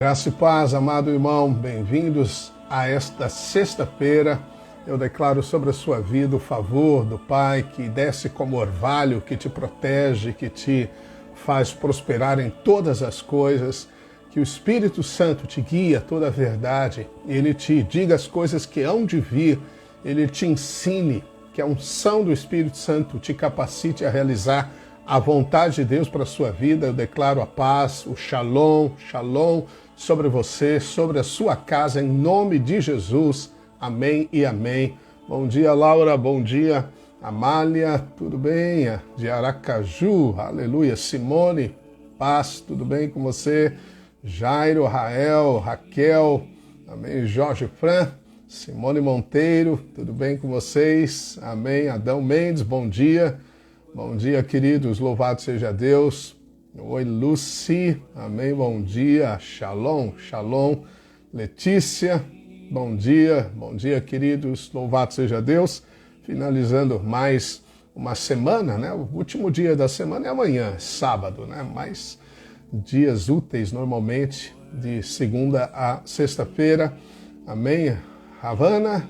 Graça e paz, amado irmão, bem-vindos a esta sexta-feira. Eu declaro sobre a sua vida o favor do Pai que desce como orvalho, que te protege, que te faz prosperar em todas as coisas, que o Espírito Santo te guia a toda a verdade, ele te diga as coisas que hão de vir, ele te ensine, que a unção do Espírito Santo te capacite a realizar a vontade de Deus para a sua vida. Eu declaro a paz, o shalom sobre você, sobre a sua casa, em nome de Jesus. Amém e amém. Bom dia, Laura. Bom dia, Amália. Tudo bem? De Aracaju. Aleluia. Simone, paz. Tudo bem com você? Jairo, Rael, Raquel. Amém. Jorge Fran. Simone Monteiro. Tudo bem com vocês? Amém. Adão Mendes. Bom dia. Bom dia, queridos. Louvado seja Deus. Oi, Lucy. Amém. Bom dia. Shalom. Letícia. Bom dia. Bom dia, queridos. Louvado seja Deus. Finalizando mais uma semana, né? O último dia da semana é amanhã, sábado, né? Mais dias úteis, normalmente, de segunda a sexta-feira. Amém. Havana.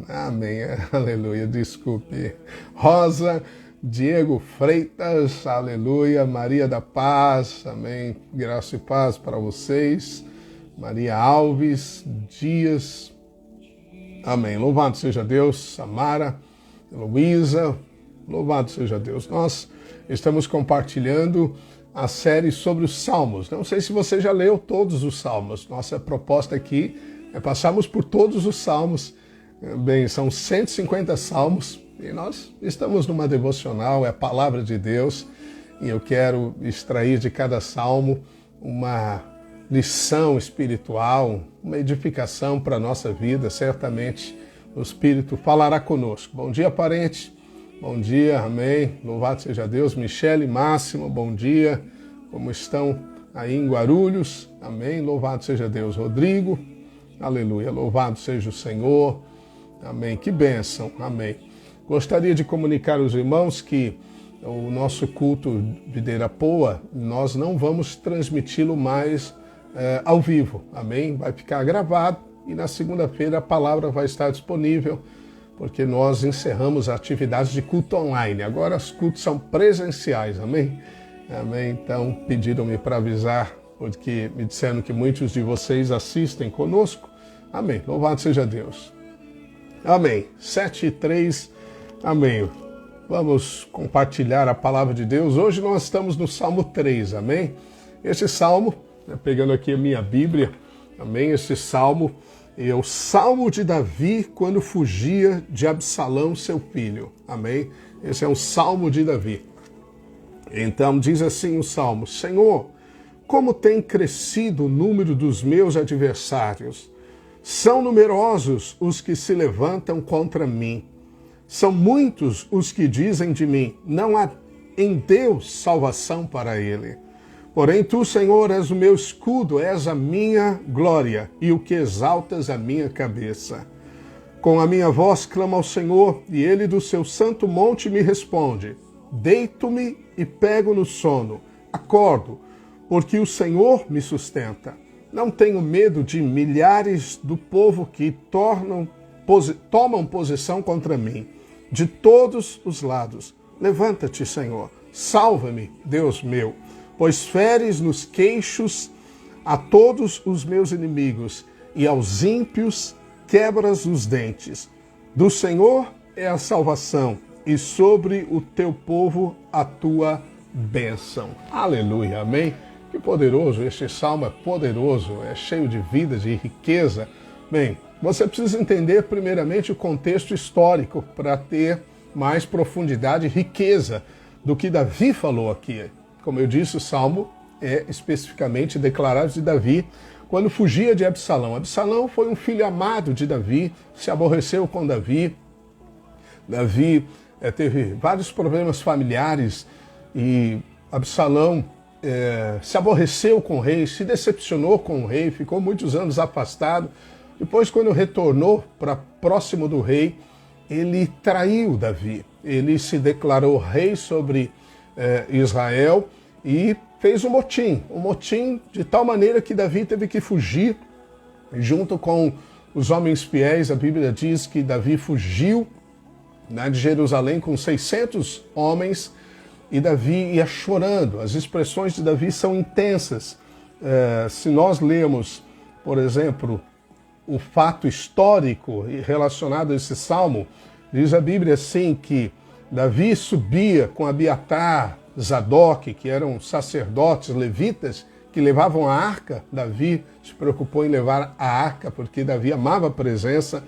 Amém. Aleluia. Desculpe. Rosa. Diego Freitas, aleluia, Maria da Paz, amém, graça e paz para vocês, Maria Alves, Dias, amém, louvado seja Deus, Samara, Luísa, louvado seja Deus. Nós estamos compartilhando a série sobre os Salmos. Não sei se você já leu todos os Salmos, nossa proposta aqui é passarmos por todos os Salmos, bem, são 150 Salmos, e nós estamos numa devocional, é a palavra de Deus, e eu quero extrair de cada salmo uma lição espiritual, uma edificação para a nossa vida. Certamente o Espírito falará conosco. Bom dia, parente. Bom dia, amém. Louvado seja Deus. Michele Máximo, bom dia. Como estão aí em Guarulhos? Amém. Louvado seja Deus. Rodrigo, aleluia. Louvado seja o Senhor. Amém. Que bênção. Amém. Gostaria de comunicar aos irmãos que o nosso culto Videira Poa, nós não vamos transmiti-lo mais ao vivo, amém? Vai ficar gravado e na segunda-feira a palavra vai estar disponível, porque nós encerramos atividades de culto online. Agora os cultos são presenciais, amém? Amém? Então pediram-me para avisar, porque me disseram que muitos de vocês assistem conosco. Amém. Louvado seja Deus. Amém. 7:3. Amém. Vamos compartilhar a palavra de Deus. Hoje nós estamos no Salmo 3, amém? Esse salmo, pegando aqui a minha Bíblia, amém? Esse salmo é o Salmo de Davi quando fugia de Absalão, seu filho, amém? Esse é um Salmo de Davi. Então diz assim o salmo: Senhor, como tem crescido o número dos meus adversários. São numerosos os que se levantam contra mim. São muitos os que dizem de mim, não há em Deus salvação para ele. Porém tu, Senhor, és o meu escudo, és a minha glória e o que exaltas a minha cabeça. Com a minha voz clamo ao Senhor, e ele do seu santo monte me responde. Deito-me e pego no sono, acordo, porque o Senhor me sustenta. Não tenho medo de milhares do povo que tomam posição contra mim. De todos os lados. Levanta-te, Senhor. Salva-me, Deus meu, pois feres nos queixos a todos os meus inimigos e aos ímpios quebras os dentes. Do Senhor é a salvação e sobre o teu povo a tua bênção. Aleluia, amém? Que poderoso, este salmo é poderoso, é cheio de vida, de riqueza. Bem, você precisa entender primeiramente o contexto histórico para ter mais profundidade e riqueza do que Davi falou aqui. Como eu disse, o salmo é especificamente declarado de Davi quando fugia de Absalão. Absalão foi um filho amado de Davi, se aborreceu com Davi. Davi teve vários problemas familiares e Absalão se aborreceu com o rei, se decepcionou com o rei, ficou muitos anos afastado. Depois, quando retornou para próximo do rei, ele traiu Davi. Ele se declarou rei sobre Israel e fez um motim de tal maneira que Davi teve que fugir junto com os homens fiéis. A Bíblia diz que Davi fugiu, né, de Jerusalém com 600 homens, e Davi ia chorando. As expressões de Davi são intensas. Se nós lemos, por exemplo, o fato histórico relacionado a esse salmo, diz a Bíblia assim que Davi subia com Abiatar, Zadok, que eram sacerdotes levitas, que levavam a arca. Davi se preocupou em levar a arca, porque Davi amava a presença.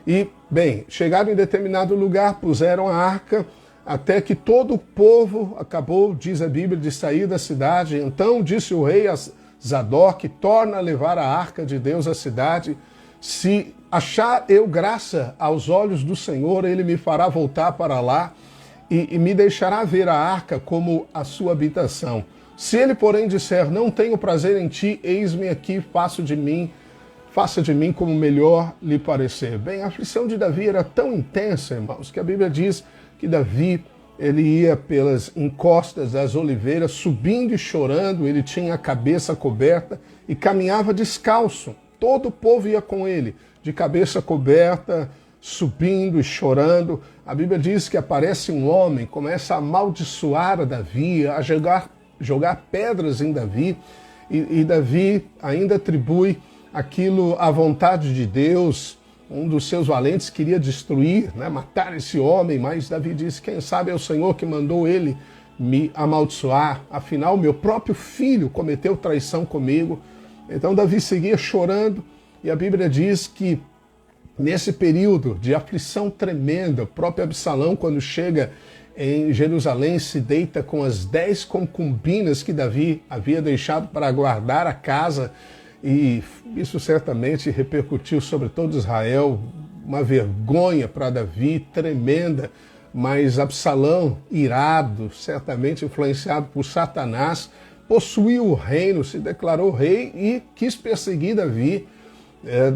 E, bem, chegaram em determinado lugar, puseram a arca, até que todo o povo acabou, diz a Bíblia, de sair da cidade. Então disse o rei a Zadok: torna a levar a arca de Deus à cidade. Se achar eu graça aos olhos do Senhor, ele me fará voltar para lá e me deixará ver a arca como a sua habitação. Se ele, porém, disser: não tenho prazer em ti, eis-me aqui, faça de mim como melhor lhe parecer. Bem, a aflição de Davi era tão intensa, irmãos, que a Bíblia diz que Davi, ele ia pelas encostas das oliveiras, subindo e chorando. Ele tinha a cabeça coberta e caminhava descalço. Todo o povo ia com ele, de cabeça coberta, subindo e chorando. A Bíblia diz que aparece um homem, começa a amaldiçoar a Davi, a jogar pedras em Davi, e Davi ainda atribui aquilo à vontade de Deus. Um dos seus valentes queria destruir, né, matar esse homem, mas Davi disse: quem sabe é o Senhor que mandou ele me amaldiçoar, afinal meu próprio filho cometeu traição comigo. Então Davi seguia chorando, e a Bíblia diz que nesse período de aflição tremenda, o próprio Absalão, quando chega em Jerusalém, se deita com as 10 concubinas que Davi havia deixado para guardar a casa, e isso certamente repercutiu sobre todo Israel, uma vergonha para Davi tremenda. Mas Absalão, irado, certamente influenciado por Satanás, possuiu o reino, se declarou rei e quis perseguir Davi.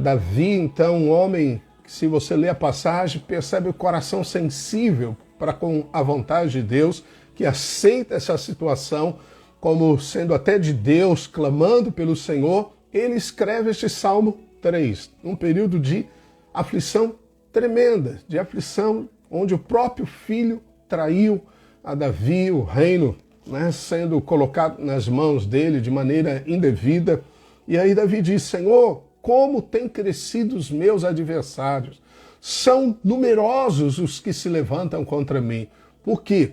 Davi, então, um homem que, se você ler a passagem, percebe o coração sensível para com a vontade de Deus, que aceita essa situação como sendo até de Deus, clamando pelo Senhor. Ele escreve este Salmo 3, num período de aflição tremenda, de aflição onde o próprio filho traiu a Davi, o reino, né, sendo colocado nas mãos dele de maneira indevida. E aí Davi diz: Senhor, como têm crescido os meus adversários, são numerosos os que se levantam contra mim. Por quê?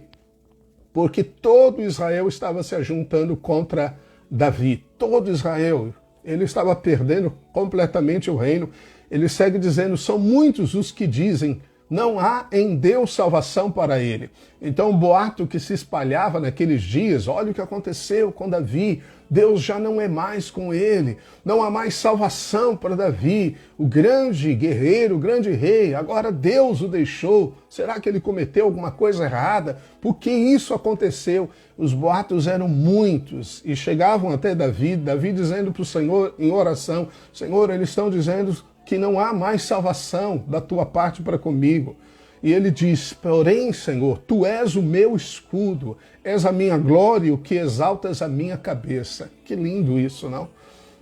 Porque todo Israel estava se ajuntando contra Davi, todo Israel. Ele estava perdendo completamente o reino. Ele segue dizendo: são muitos os que dizem: não há em Deus salvação para ele. Então o boato que se espalhava naqueles dias: olha o que aconteceu com Davi, Deus já não é mais com ele, não há mais salvação para Davi, o grande guerreiro, o grande rei, agora Deus o deixou. Será que ele cometeu alguma coisa errada? Por que isso aconteceu? Os boatos eram muitos e chegavam até Davi dizendo para o Senhor em oração: Senhor, eles estão dizendo que não há mais salvação da tua parte para comigo. E ele diz: porém, Senhor, tu és o meu escudo, és a minha glória, o que exaltas a minha cabeça. Que lindo isso, não?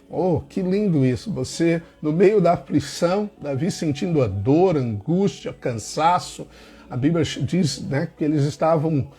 Oh, que lindo isso. Você, no meio da aflição, Davi sentindo a dor, a angústia, cansaço. A Bíblia diz, né, que eles estavam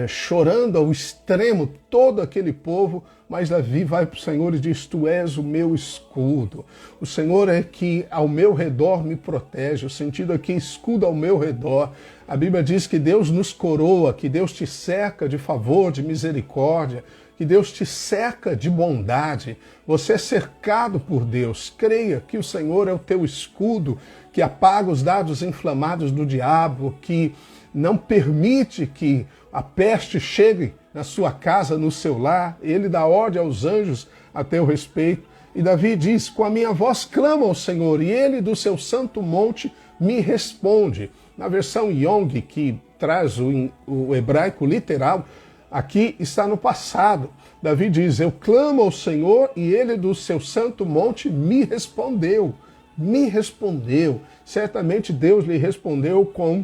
chorando ao extremo, todo aquele povo, mas Davi vai para o Senhor e diz: tu és o meu escudo. O Senhor é que ao meu redor me protege. O sentido aqui, escudo ao meu redor. A Bíblia diz que Deus nos coroa, que Deus te cerca de favor, de misericórdia, que Deus te cerca de bondade. Você é cercado por Deus. Creia que o Senhor é o teu escudo, que apaga os dardos inflamados do diabo, que não permite que a peste chegue na sua casa, no seu lar. Ele dá ordem aos anjos a teu respeito. E Davi diz: com a minha voz clamo ao Senhor, e ele do seu santo monte me responde. Na versão Yong, que traz o hebraico literal, aqui está no passado. Davi diz: eu clamo ao Senhor, e ele do seu santo monte me respondeu. Me respondeu. Certamente Deus lhe respondeu com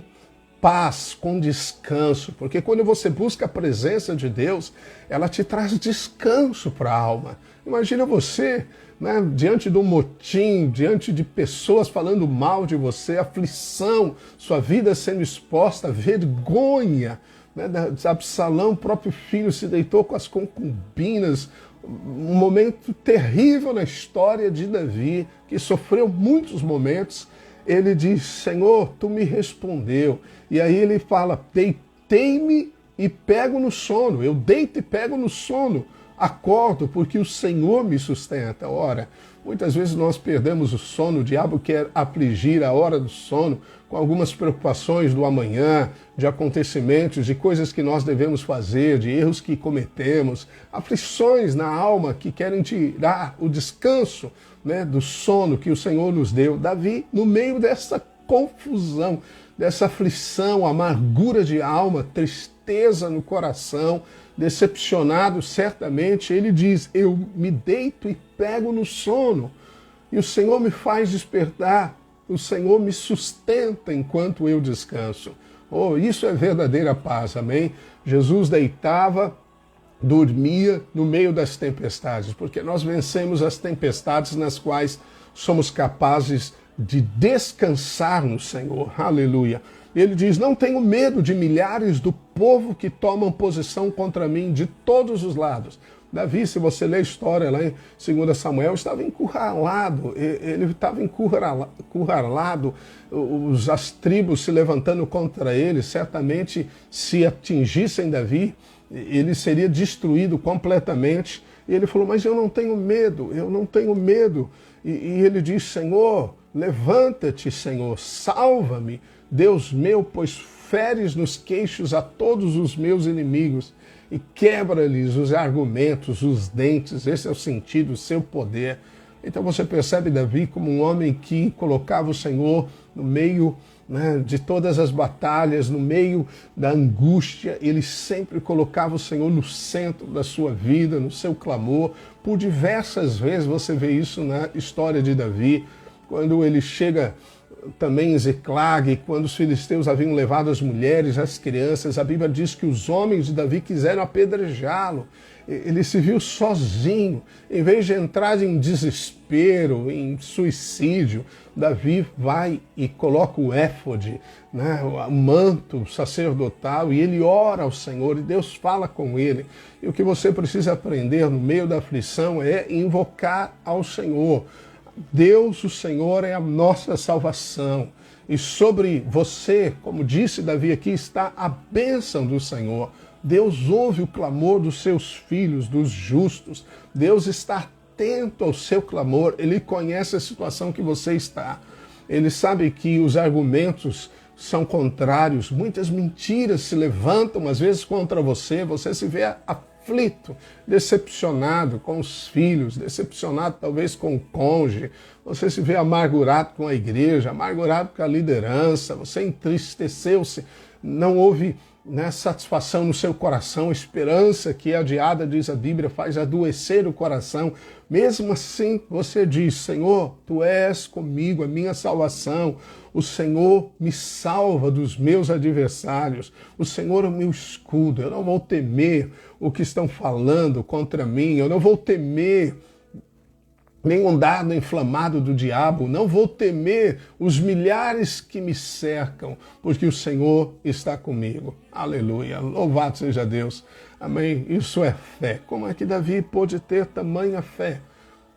paz, com descanso, porque quando você busca a presença de Deus, ela te traz descanso para a alma. Imagina você, né, diante de um motim, diante de pessoas falando mal de você, aflição, sua vida sendo exposta, vergonha, né, Absalão, próprio filho, se deitou com as concubinas, um momento terrível na história de Davi, que sofreu muitos momentos. Ele diz, Senhor, tu me respondeu. E aí ele fala, deitei-me e pego no sono. Eu deito e pego no sono. Acordo porque o Senhor me sustenta. Ora, muitas vezes nós perdemos o sono, o diabo quer afligir a hora do sono com algumas preocupações do amanhã, de acontecimentos, de coisas que nós devemos fazer, de erros que cometemos, aflições na alma que querem tirar o descanso, né, do sono que o Senhor nos deu. Davi, no meio dessa confusão, dessa aflição, amargura de alma, tristeza no coração, decepcionado certamente, ele diz, eu me deito e pego no sono, e o Senhor me faz despertar, o Senhor me sustenta enquanto eu descanso. Oh, isso é verdadeira paz, amém? Jesus deitava, dormia no meio das tempestades, porque nós vencemos as tempestades nas quais somos capazes de descansar no Senhor. Aleluia. Ele diz, não tenho medo de milhares do povo que tomam posição contra mim de todos os lados. Davi, se você ler a história lá em 2 Samuel, estava encurralado, ele estava encurralado, as tribos se levantando contra ele, certamente se atingissem Davi, ele seria destruído completamente. E ele falou, mas eu não tenho medo, eu não tenho medo. E ele diz, Senhor, levanta-te, Senhor, salva-me, Deus meu, pois feres nos queixos a todos os meus inimigos e quebra-lhes os argumentos, os dentes. Esse é o sentido, o seu poder. Então você percebe Davi como um homem que colocava o Senhor no meio, né, de todas as batalhas, no meio da angústia. Ele sempre colocava o Senhor no centro da sua vida, no seu clamor. Por diversas vezes você vê isso na história de Davi, quando ele chega também em Ziclag, quando os filisteus haviam levado as mulheres, as crianças, a Bíblia diz que os homens de Davi quiseram apedrejá-lo. Ele se viu sozinho. Em vez de entrar em desespero, em suicídio, Davi vai e coloca o éfode, né, o manto sacerdotal, e ele ora ao Senhor, e Deus fala com ele. E o que você precisa aprender no meio da aflição é invocar ao Senhor. Deus, o Senhor, é a nossa salvação. E sobre você, como disse Davi aqui, está a bênção do Senhor. Deus ouve o clamor dos seus filhos, dos justos. Deus está atento ao seu clamor. Ele conhece a situação que você está. Ele sabe que os argumentos são contrários. Muitas mentiras se levantam, às vezes, contra você. Você se vê aflito, decepcionado com os filhos, decepcionado talvez com o cônjuge, você se vê amargurado com a igreja, amargurado com a liderança, você entristeceu-se, não houve, né, satisfação no seu coração, esperança que é adiada, diz a Bíblia, faz adoecer o coração. Mesmo assim, você diz, Senhor, Tu és comigo, a minha salvação. O Senhor me salva dos meus adversários. O Senhor é o meu escudo. Eu não vou temer o que estão falando contra mim. Eu não vou temer nenhum dardo inflamado do diabo, não vou temer os milhares que me cercam, porque o Senhor está comigo. Aleluia, louvado seja Deus. Amém, isso é fé. Como é que Davi pôde ter tamanha fé?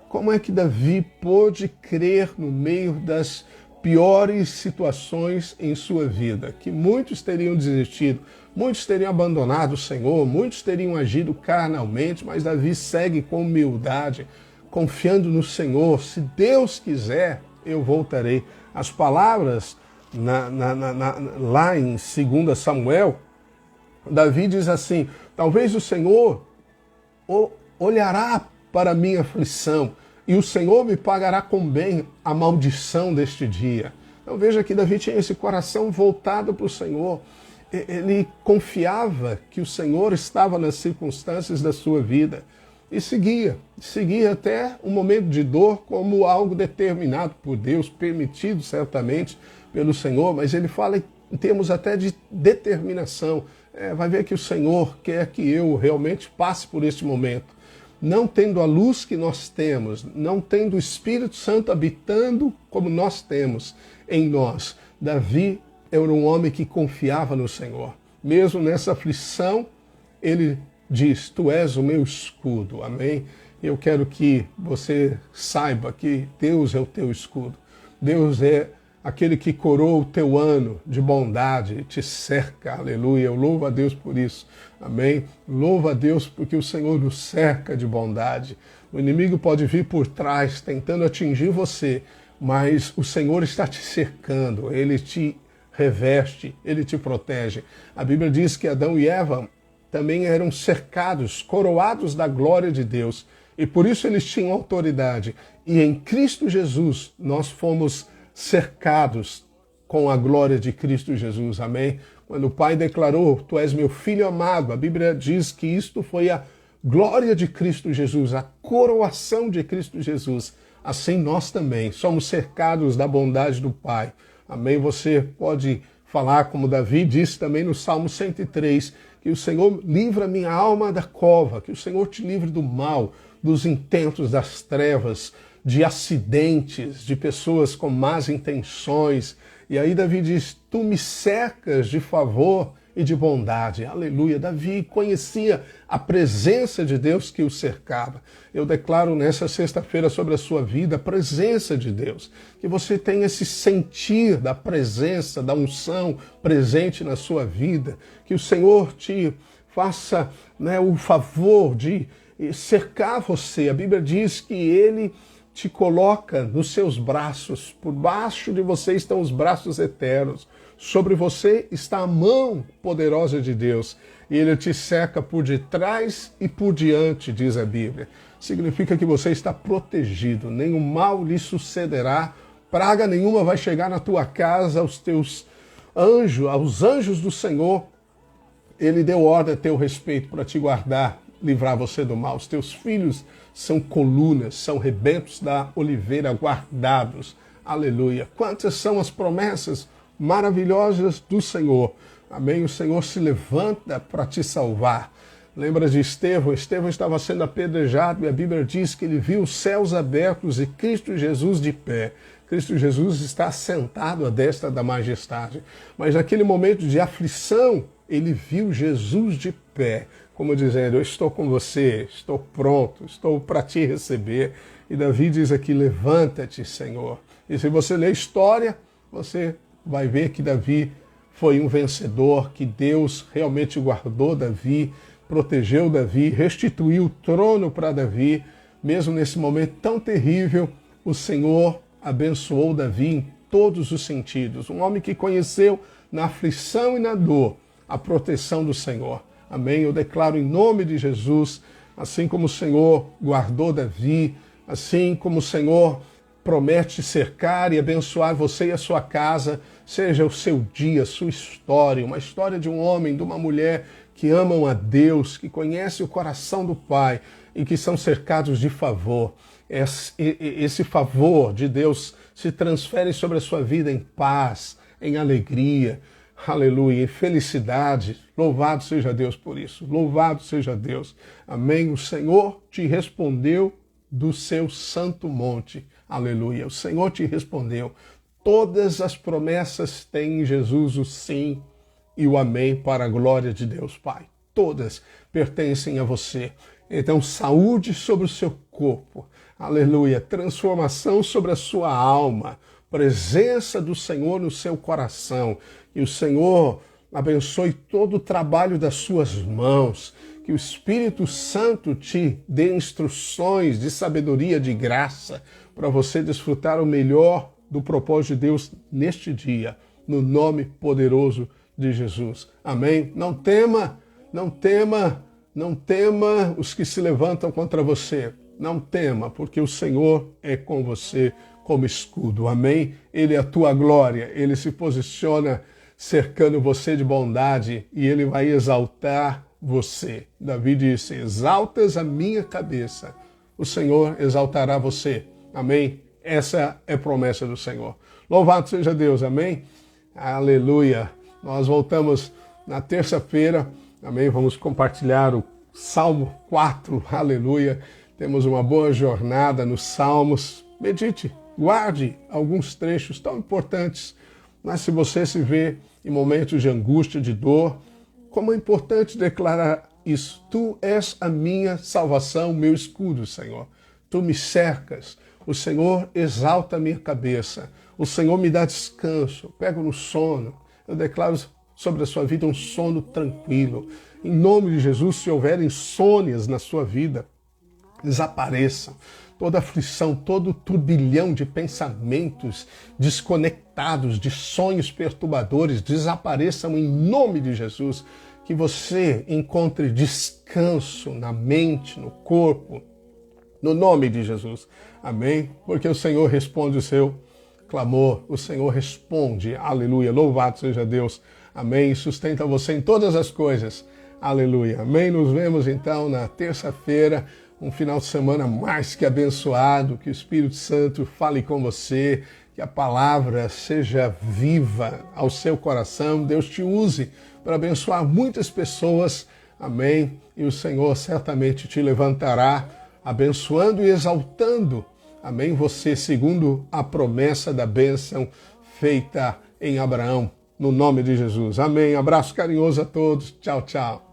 Como é que Davi pôde crer no meio das piores situações em sua vida? Que muitos teriam desistido, muitos teriam abandonado o Senhor, muitos teriam agido carnalmente, mas Davi segue com humildade, confiando no Senhor. Se Deus quiser, eu voltarei. As palavras lá em 2 Samuel, Davi diz assim, talvez o Senhor olhará para a minha aflição e o Senhor me pagará com bem a maldição deste dia. Então veja que Davi tinha esse coração voltado para o Senhor. Ele confiava que o Senhor estava nas circunstâncias da sua vida. E seguia até um momento de dor como algo determinado por Deus, permitido certamente pelo Senhor, mas ele fala, em termos até de determinação. Vai ver que o Senhor quer que eu realmente passe por esse momento. Não tendo a luz que nós temos, não tendo o Espírito Santo habitando como nós temos em nós. Davi era um homem que confiava no Senhor. Mesmo nessa aflição, ele diz, tu és o meu escudo, amém? Eu quero que você saiba que Deus é o teu escudo. Deus é aquele que coroa o teu ano de bondade, te cerca, aleluia. Eu louvo a Deus por isso, amém? Louvo a Deus porque o Senhor nos cerca de bondade. O inimigo pode vir por trás tentando atingir você, mas o Senhor está te cercando, Ele te reveste, Ele te protege. A Bíblia diz que Adão e Eva também eram cercados, coroados da glória de Deus, e por isso eles tinham autoridade. E em Cristo Jesus nós fomos cercados com a glória de Cristo Jesus, amém? Quando o Pai declarou, tu és meu filho amado, a Bíblia diz que isto foi a glória de Cristo Jesus, a coroação de Cristo Jesus. Assim nós também somos cercados da bondade do Pai, amém? Você pode falar como Davi disse também no Salmo 103, que o Senhor livra minha alma da cova, que o Senhor te livre do mal, dos intentos das trevas, de acidentes, de pessoas com más intenções. E aí Davi diz, tu me cercas de favor e de bondade. Aleluia. Davi conhecia a presença de Deus que o cercava. Eu declaro nessa sexta-feira sobre a sua vida a presença de Deus. Que você tenha esse sentir da presença, da unção presente na sua vida. Que o Senhor te faça o favor de cercar você. A Bíblia diz que Ele te coloca nos seus braços. Por baixo de você estão os braços eternos. Sobre você está a mão poderosa de Deus. E Ele te cerca por detrás e por diante, diz a Bíblia. Significa que você está protegido. Nenhum mal lhe sucederá. Praga nenhuma vai chegar na tua casa. Aos teus anjos, aos anjos do Senhor, Ele deu ordem a teu respeito para te guardar, livrar você do mal. Os teus filhos são colunas, são rebentos da oliveira guardados. Aleluia. Quantas são as promessas maravilhosas do Senhor. Amém? O Senhor se levanta para te salvar. Lembra de Estevão? Estevão estava sendo apedrejado e a Bíblia diz que ele viu os céus abertos e Cristo Jesus de pé. Cristo Jesus está sentado à destra da majestade. Mas naquele momento de aflição, ele viu Jesus de pé, como dizendo, eu estou com você, estou pronto, estou para te receber. E Davi diz aqui, levanta-te, Senhor. E se você ler a história, você vai ver que Davi foi um vencedor, que Deus realmente guardou Davi, protegeu Davi, restituiu o trono para Davi. Mesmo nesse momento tão terrível, o Senhor abençoou Davi em todos os sentidos. Um homem que conheceu na aflição e na dor a proteção do Senhor. Amém? Eu declaro em nome de Jesus, assim como o Senhor guardou Davi, assim como o Senhor promete cercar e abençoar você e a sua casa, seja o seu dia, sua história, uma história de um homem, de uma mulher que amam a Deus, que conhece o coração do Pai e que são cercados de favor. Esse favor de Deus se transfere sobre a sua vida em paz, em alegria, aleluia, em felicidade. Louvado seja Deus por isso. Louvado seja Deus. Amém. O Senhor te respondeu do seu santo monte. Aleluia. O Senhor te respondeu. Todas as promessas têm em Jesus o sim e o amém para a glória de Deus Pai. Todas pertencem a você. Então, saúde sobre o seu corpo. Aleluia. Transformação sobre a sua alma. Presença do Senhor no seu coração. E o Senhor abençoe todo o trabalho das suas mãos. Que o Espírito Santo te dê instruções de sabedoria, de graça, para você desfrutar o melhor do propósito de Deus neste dia, no nome poderoso de Jesus. Amém? Não tema, não tema, não tema os que se levantam contra você. Não tema, porque o Senhor é com você como escudo. Amém? Ele é a tua glória, ele se posiciona cercando você de bondade e ele vai exaltar você. Davi disse, exaltas a minha cabeça, o Senhor exaltará você. Amém? Essa é a promessa do Senhor. Louvado seja Deus, amém? Aleluia. Nós voltamos na terça-feira, amém? Vamos compartilhar o Salmo 4, aleluia. Temos uma boa jornada nos Salmos. Medite, guarde alguns trechos tão importantes, mas se você se vê em momentos de angústia, de dor, como é importante declarar isso. Tu és a minha salvação, meu escudo, Senhor. Tu me cercas. O Senhor exalta a minha cabeça. O Senhor me dá descanso. Eu pego no sono. Eu declaro sobre a sua vida um sono tranquilo. Em nome de Jesus, se houver insônias na sua vida, desapareçam. Toda aflição, todo turbilhão de pensamentos desconectados, de sonhos perturbadores, desapareçam em nome de Jesus. Que você encontre descanso na mente, no corpo, no nome de Jesus. Amém? Porque o Senhor responde o seu clamor, o Senhor responde. Aleluia. Louvado seja Deus. Amém? E sustenta você em todas as coisas. Aleluia. Amém? Nos vemos então na terça-feira. Um final de semana mais que abençoado, que o Espírito Santo fale com você, que a palavra seja viva ao seu coração, Deus te use para abençoar muitas pessoas, amém? E o Senhor certamente te levantará, abençoando e exaltando, amém? Você segundo a promessa da bênção feita em Abraão, no nome de Jesus. Amém. Abraço carinhoso a todos. Tchau, tchau.